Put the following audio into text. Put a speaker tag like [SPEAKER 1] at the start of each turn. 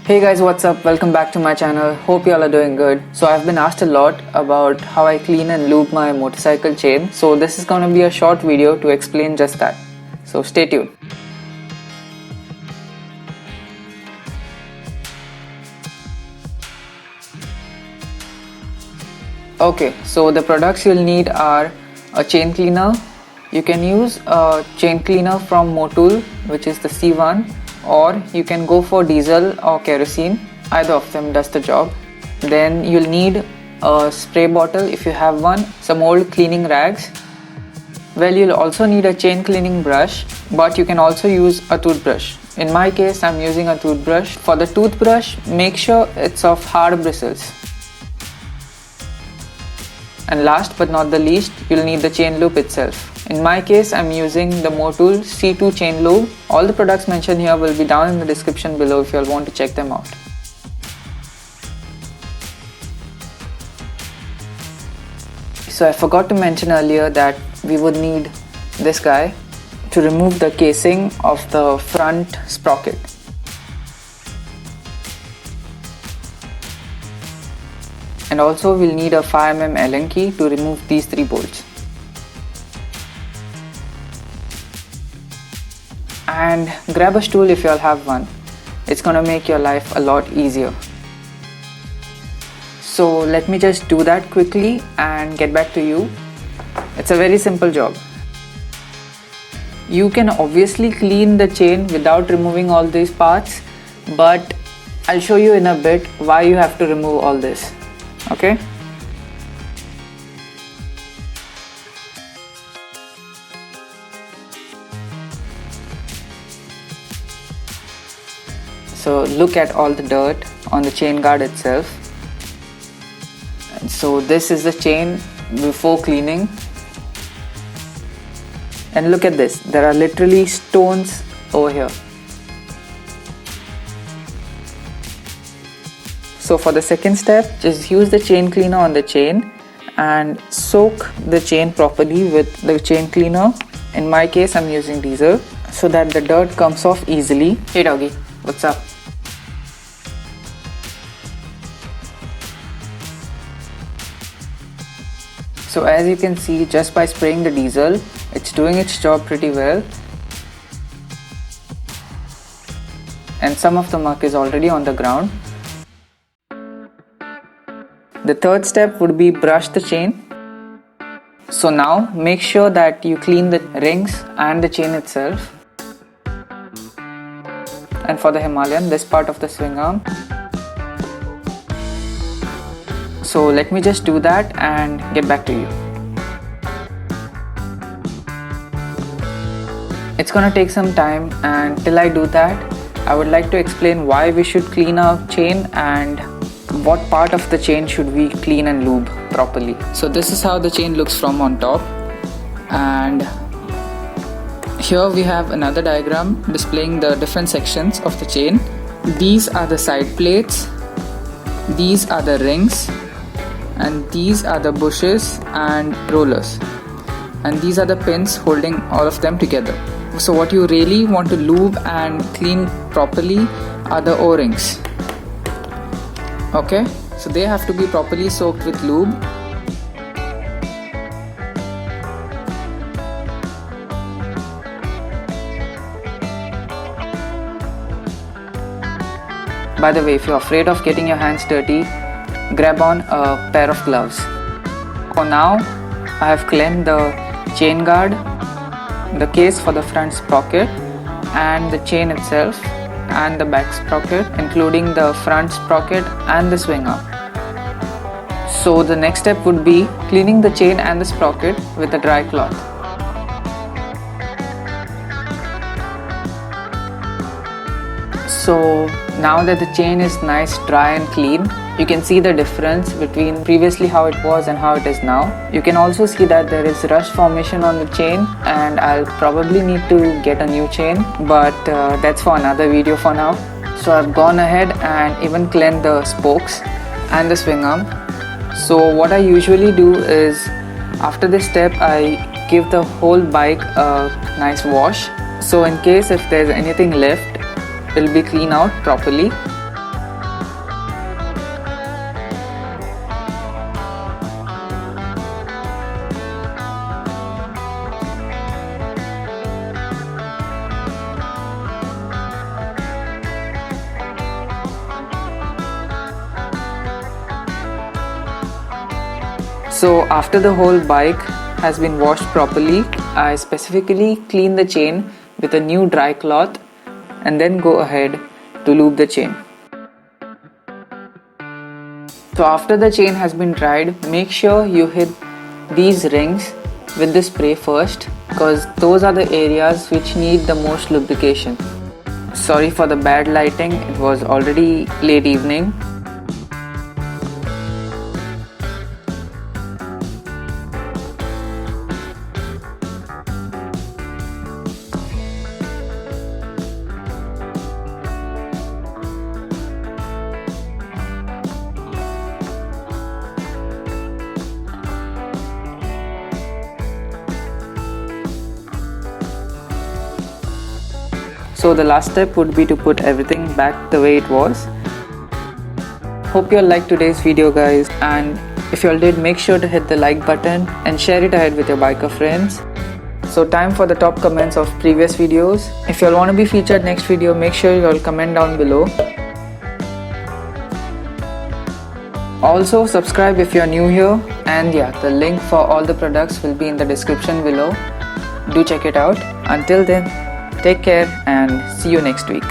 [SPEAKER 1] Hey guys, what's up? Welcome back to my channel. Hope you all are doing good. So I've been asked a lot about how I clean and lube my motorcycle chain. So this is going to be a short video to explain just that. So stay tuned. Okay, so the products you'll need are a chain cleaner. You can use a chain cleaner from Motul, which is the C1, or you can go for diesel or kerosene. Either of them does the job. Then you'll need a spray bottle if you have one, some old cleaning rags. Well, you'll also need a chain cleaning brush, but you can also use a toothbrush. In my case, I'm using a toothbrush. For the toothbrush, make sure it's of hard bristles. And last but not the least, you'll need the chain lube itself. In my case, I'm using the Motul C2 chain lube. All the products mentioned here will be down in the description below if you all want to check them out. So I forgot to mention earlier that we would need this guy to remove the casing of the front sprocket. And also we'll need a 5mm Allen key to remove these 3 bolts. And grab a stool if you all have one. It's gonna make your life a lot easier. So let me just do that quickly and get back to you. It's a very simple job. You can obviously clean the chain without removing all these parts, but I'll show you in a bit why you have to remove all this. Okay? So look at all the dirt on the chain guard itself. And so this is the chain before cleaning. And look at this, there are literally stones over here. So for the second step, just use the chain cleaner on the chain and soak the chain properly with the chain cleaner. In my case, I'm using diesel so that the dirt comes off easily. Hey doggy, what's up? So as you can see, just by spraying the diesel, it's doing its job pretty well. And some of the muck is already on the ground. The third step would be brush the chain. So now make sure that you clean the rings and the chain itself. And for the Himalayan, this part of the swing arm. So let me just do that and get back to you. It's gonna take some time, and till I do that, I would like to explain why we should clean our chain and what part of the chain should we clean and lube properly. So this is how the chain looks from on top, and here we have another diagram displaying the different sections of the chain. These are the side plates, these are the rings, and these are the bushes and rollers, and these are the pins holding all of them together. So what you really want to lube and clean properly are the O-rings. Okay, so they have to be properly soaked with lube. By the way, if you're afraid of getting your hands dirty, grab on a pair of gloves. For now, I have cleaned the chain guard, the case for the front sprocket, and the chain itself, and the back sprocket, including the front sprocket and the swing arm. So the next step would be cleaning the chain and the sprocket with a dry cloth. So now that the chain is nice, dry and clean, you can see the difference between previously how it was and how it is now. You can also see that there is rust formation on the chain, and I'll probably need to get a new chain, but that's for another video for now. So I've gone ahead and even cleaned the spokes and the swing arm. So what I usually do is, after this step, I give the whole bike a nice wash. So in case if there's anything left, it will be cleaned out properly. So after the whole bike has been washed properly, I specifically clean the chain with a new dry cloth and then go ahead to lube the chain. So after the chain has been dried, make sure you hit these rings with the spray first, because those are the areas which need the most lubrication. Sorry for the bad lighting, it was already late evening. So the last step would be to put everything back the way it was. Hope you all liked today's video, guys, and if you all did, make sure to hit the like button and share it ahead with your biker friends. So time for the top comments of previous videos. If you all want to be featured next video, make sure you all comment down below. Also subscribe if you are new here, and yeah, the link for all the products will be in the description below. Do check it out. Until then, take care and see you next week.